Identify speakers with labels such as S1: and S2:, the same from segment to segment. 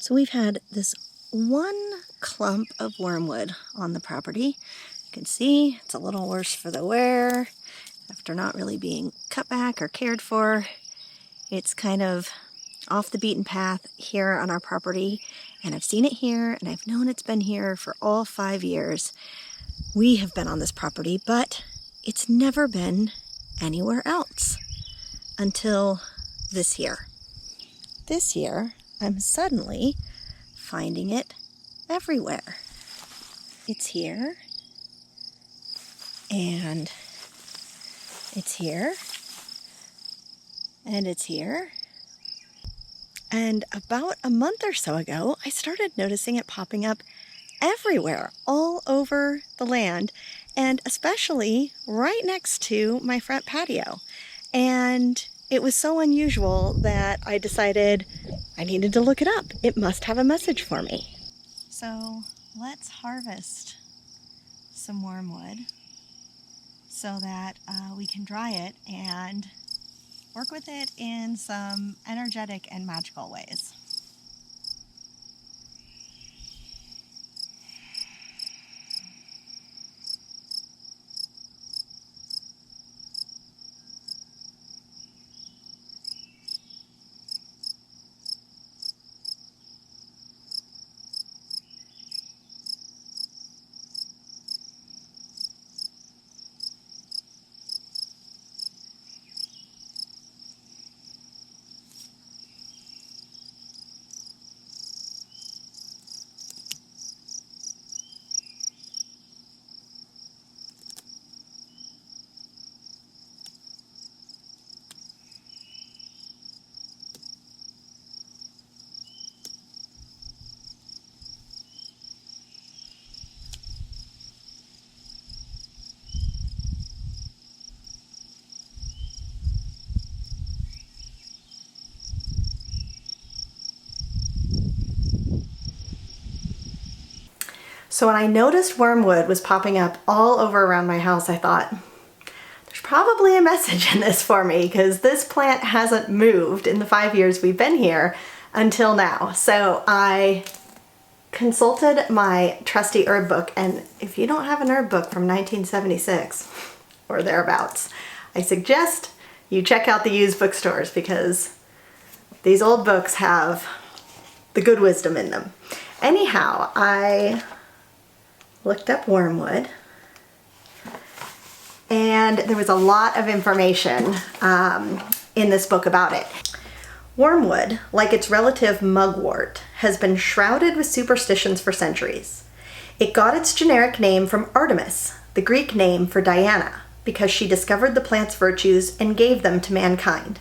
S1: So we've had this one clump of wormwood on the property. You can see it's a little worse for the wear. After not really being cut back or cared for, it's kind of off the beaten path here on our property. And I've seen it here, and I've known it's been here for all 5 years. We have been on this property, but it's never been anywhere else until this year. This year, I'm suddenly finding it everywhere. It's here, and it's here, and it's here. And about a month or so ago, I started noticing it popping up everywhere, all over the land, and especially right next to my front patio. And it was so unusual that I decided I needed to look it up. It must have a message for me. So let's harvest some wormwood so that we can dry it and work with it in some energetic and magical ways. So when I noticed wormwood was popping up all over around my house, I thought, there's probably a message in this for me, because this plant hasn't moved in the 5 years we've been here until now. So I consulted my trusty herb book, and if you don't have an herb book from 1976 or thereabouts, I suggest you check out the used bookstores, because these old books have the good wisdom in them. Anyhow, I looked up wormwood, and there was a lot of information in this book about it. Wormwood, like its relative mugwort, has been shrouded with superstitions for centuries. It got its generic name from Artemis, the Greek name for Diana, because she discovered the plant's virtues and gave them to mankind.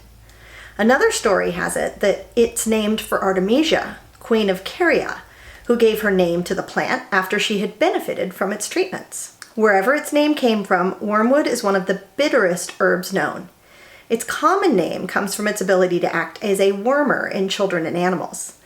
S1: Another story has it that it's named for Artemisia, queen of Caria, who gave her name to the plant after she had benefited from its treatments. Wherever its name came from, wormwood is one of the bitterest herbs known. Its common name comes from its ability to act as a wormer in children and animals.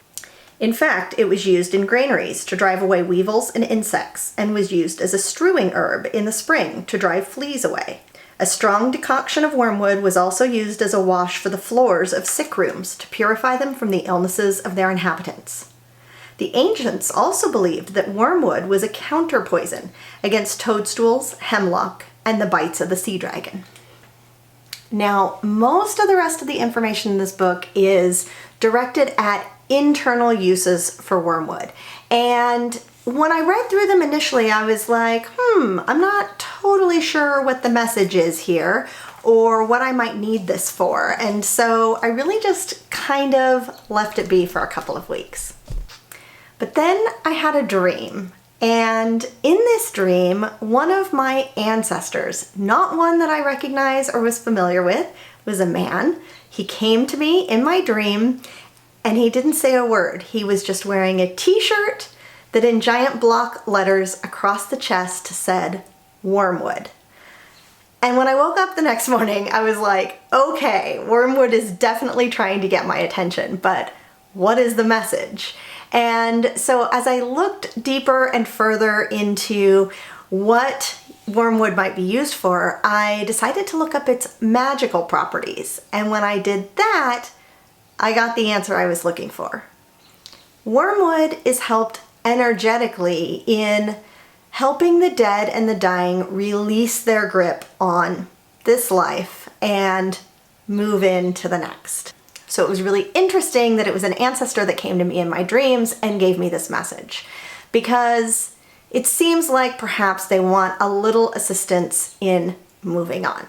S1: In fact, it was used in granaries to drive away weevils and insects, and was used as a strewing herb in the spring to drive fleas away. A strong decoction of wormwood was also used as a wash for the floors of sick rooms to purify them from the illnesses of their inhabitants. The ancients also believed that wormwood was a counterpoison against toadstools, hemlock, and the bites of the sea dragon. Now, most of the rest of the information in this book is directed at internal uses for wormwood. And when I read through them initially, I was like, I'm not totally sure what the message is here or what I might need this for. And so I really just kind of left it be for a couple of weeks. But then I had a dream, and in this dream, one of my ancestors, not one that I recognize or was familiar with, was a man. He came to me in my dream, and he didn't say a word. He was just wearing a t-shirt that in giant block letters across the chest said, Wormwood. And when I woke up the next morning, I was like, okay, wormwood is definitely trying to get my attention, but what is the message? And so as I looked deeper and further into what wormwood might be used for, I decided to look up its magical properties. And when I did that, I got the answer I was looking for. Wormwood is helped energetically in helping the dead and the dying release their grip on this life and move into the next. So it was really interesting that it was an ancestor that came to me in my dreams and gave me this message, because it seems like perhaps they want a little assistance in moving on.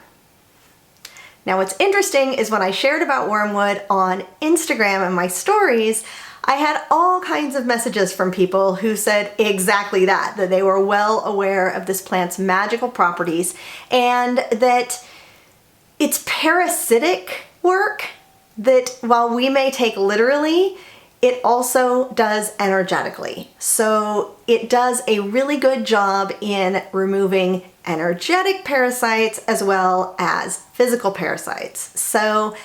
S1: Now what's interesting is when I shared about wormwood on Instagram and my stories, I had all kinds of messages from people who said exactly that they were well aware of this plant's magical properties and that its parasitic work, that while we may take literally, it also does energetically. So it does a really good job in removing energetic parasites as well as physical parasites. So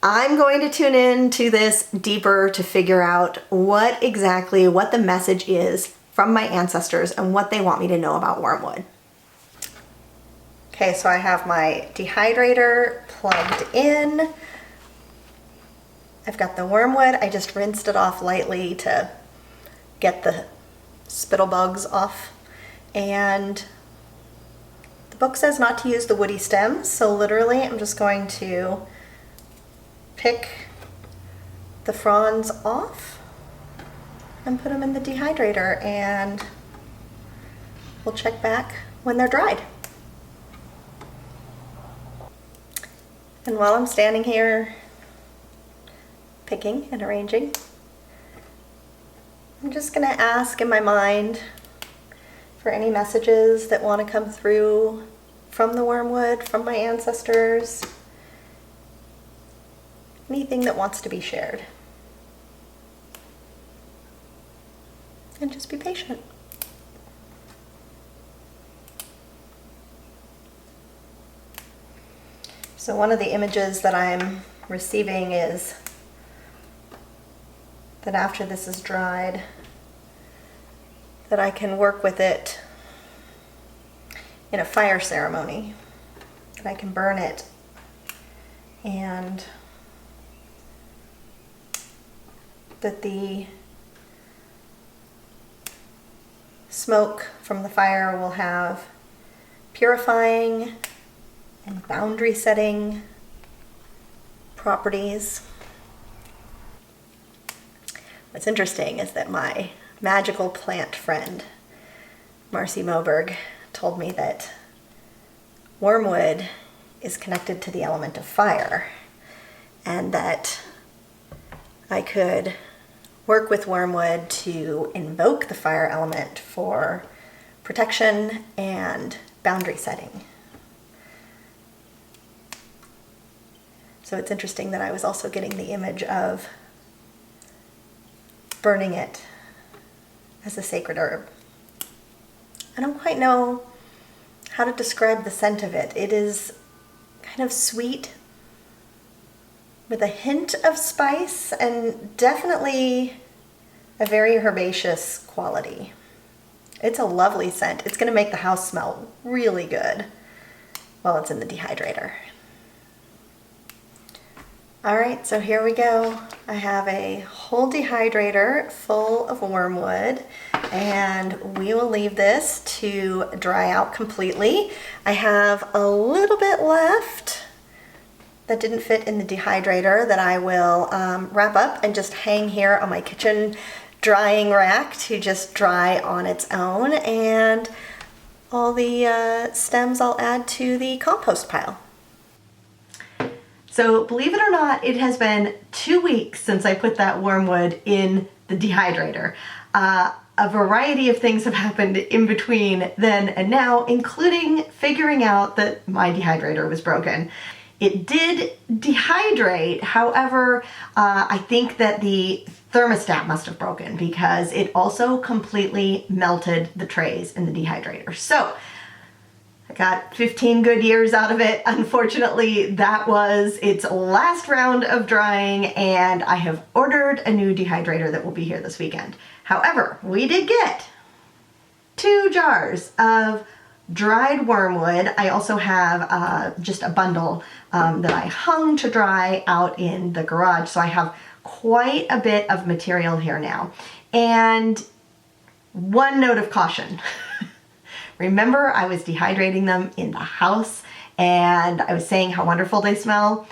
S1: I'm going to tune into this deeper to figure out what the message is from my ancestors and what they want me to know about wormwood. Okay, so I have my dehydrator plugged in. I've got the wormwood. I just rinsed it off lightly to get the spittle bugs off. And the book says not to use the woody stems, so literally I'm just going to pick the fronds off and put them in the dehydrator, and we'll check back when they're dried. And while I'm standing here picking and arranging, I'm just going to ask in my mind for any messages that want to come through from the wormwood, from my ancestors, anything that wants to be shared. And just be patient. So one of the images that I'm receiving is that after this is dried, that I can work with it in a fire ceremony, that I can burn it and that the smoke from the fire will have purifying and boundary setting properties. What's interesting is that my magical plant friend, Marcy Moberg, told me that wormwood is connected to the element of fire, and that I could work with wormwood to invoke the fire element for protection and boundary setting. So it's interesting that I was also getting the image of burning it as a sacred herb. I don't quite know how to describe the scent of it. It is kind of sweet with a hint of spice and definitely a very herbaceous quality. It's a lovely scent. It's going to make the house smell really good while it's in the dehydrator. All right, so here we go. I have a whole dehydrator full of wormwood, and we will leave this to dry out completely. I have a little bit left that didn't fit in the dehydrator that I will wrap up and just hang here on my kitchen drying rack to just dry on its own, and all the stems I'll add to the compost pile. So believe it or not, it has been 2 weeks since I put that wormwood in the dehydrator. A variety of things have happened in between then and now, including figuring out that my dehydrator was broken. It did dehydrate, however, I think that the thermostat must have broken because it also completely melted the trays in the dehydrator. So I got 15 good years out of it. Unfortunately, that was its last round of drying, and I have ordered a new dehydrator that will be here this weekend. However, we did get 2 jars of dried wormwood. I also have just a bundle that I hung to dry out in the garage. So I have quite a bit of material here now. And one note of caution. Remember, I was dehydrating them in the house and I was saying how wonderful they smell.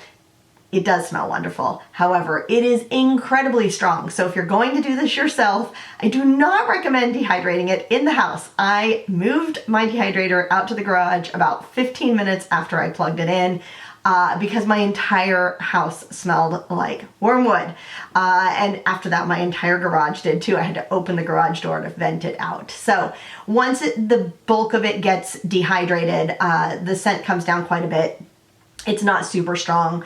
S1: It does smell wonderful. However, it is incredibly strong. So if you're going to do this yourself, I do not recommend dehydrating it in the house. I moved my dehydrator out to the garage about 15 minutes after I plugged it in because my entire house smelled like wormwood. And after that, my entire garage did too. I had to open the garage door to vent it out. So once the bulk of it gets dehydrated, the scent comes down quite a bit. It's not super strong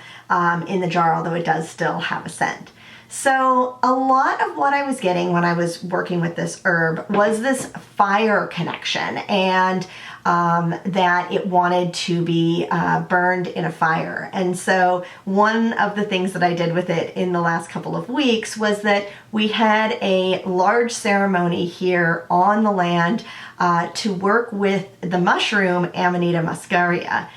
S1: in the jar, although it does still have a scent. So a lot of what I was getting when I was working with this herb was this fire connection, and that it wanted to be burned in a fire. And so one of the things that I did with it in the last couple of weeks was that we had a large ceremony here on the land to work with the mushroom Amanita muscaria.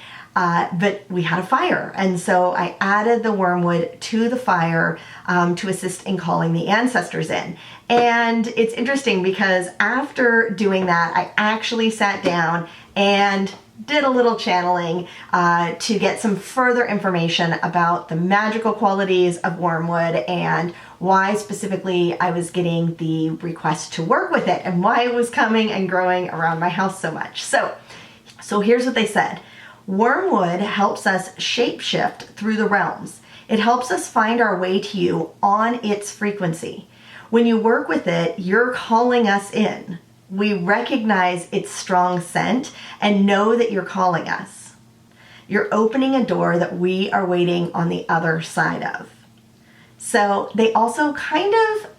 S1: But we had a fire, and so I added the wormwood to the fire to assist in calling the ancestors in. And it's interesting because after doing that, I actually sat down and did a little channeling to get some further information about the magical qualities of wormwood and why specifically I was getting the request to work with it and why it was coming and growing around my house so much. So here's what they said. Wormwood helps us shapeshift through the realms. It helps us find our way to you on its frequency. When you work with it, you're calling us in. We recognize its strong scent and know that you're calling us. You're opening a door that we are waiting on the other side of. So they also kind of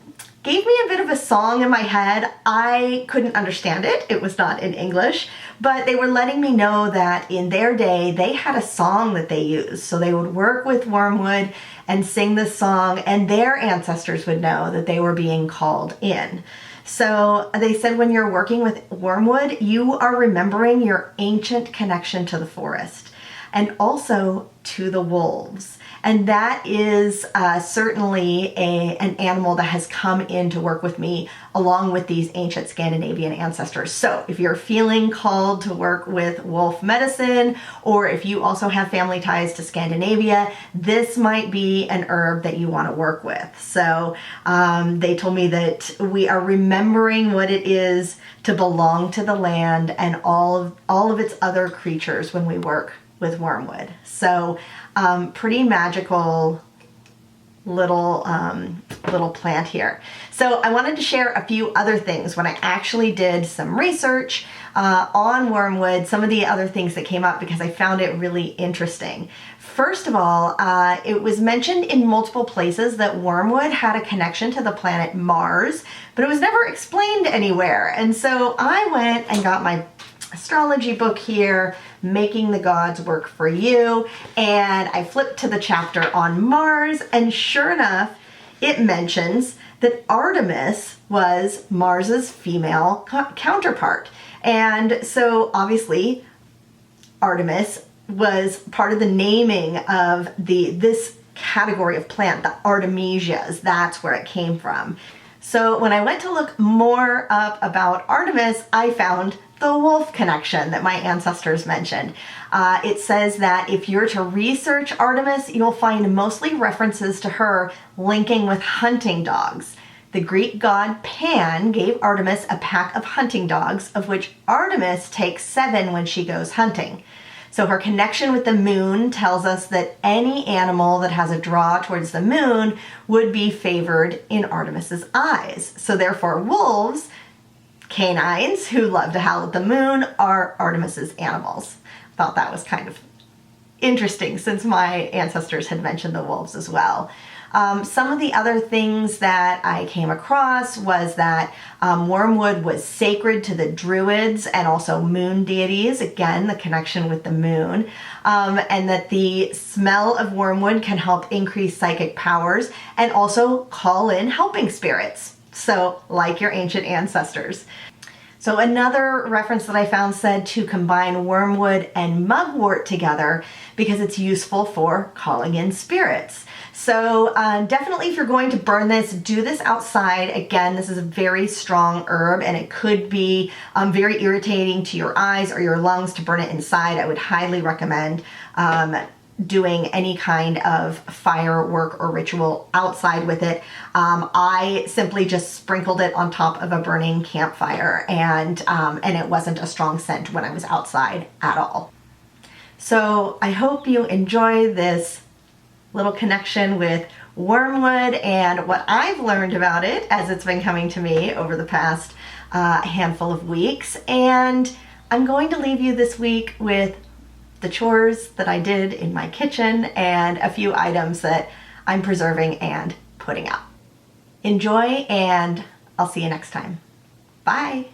S1: gave me a bit of a song in my head. I couldn't understand it. It was not in English, but they were letting me know that in their day, they had a song that they used. So they would work with wormwood and sing this song, and their ancestors would know that they were being called in. So they said when you're working with wormwood, you are remembering your ancient connection to the forest and also to the wolves. And that is certainly an animal that has come in to work with me along with these ancient Scandinavian ancestors. So if you're feeling called to work with wolf medicine, or if you also have family ties to Scandinavia, this might be an herb that you want to work with. So they told me that we are remembering what it is to belong to the land and all of its other creatures when we work with wormwood. So pretty magical little plant here. So I wanted to share a few other things when I actually did some research on wormwood, some of the other things that came up because I found it really interesting. First of all, it was mentioned in multiple places that wormwood had a connection to the planet Mars, but it was never explained anywhere. And so I went and got my astrology book here, Making the Gods Work for You, and I flipped to the chapter on Mars, and sure enough, it mentions that Artemis was Mars's female counterpart. And so obviously Artemis was part of the naming of this category of plant, the Artemisias. That's where it came from. So when I went to look more up about Artemis, I found the wolf connection that my ancestors mentioned. It says that if you're to research Artemis, you'll find mostly references to her linking with hunting dogs. The Greek god Pan gave Artemis a pack of hunting dogs, of which Artemis takes 7 when she goes hunting. So her connection with the moon tells us that any animal that has a draw towards the moon would be favored in Artemis's eyes. So therefore wolves, canines who love to howl at the moon, are Artemis's animals. Thought that was kind of interesting since my ancestors had mentioned the wolves as well. Some of the other things that I came across was that wormwood was sacred to the druids and also moon deities, again, the connection with the moon, and that the smell of wormwood can help increase psychic powers and also call in helping spirits. So like your ancient ancestors. So another reference that I found said to combine wormwood and mugwort together because it's useful for calling in spirits. So definitely if you're going to burn this, do this outside. Again, this is a very strong herb and it could be very irritating to your eyes or your lungs to burn it inside. I would highly recommend doing any kind of firework or ritual outside with it. I simply just sprinkled it on top of a burning campfire and it wasn't a strong scent when I was outside at all. So I hope you enjoy this little connection with wormwood and what I've learned about it as it's been coming to me over the past handful of weeks. And I'm going to leave you this week with the chores that I did in my kitchen and a few items that I'm preserving and putting out. Enjoy, and I'll see you next time. Bye.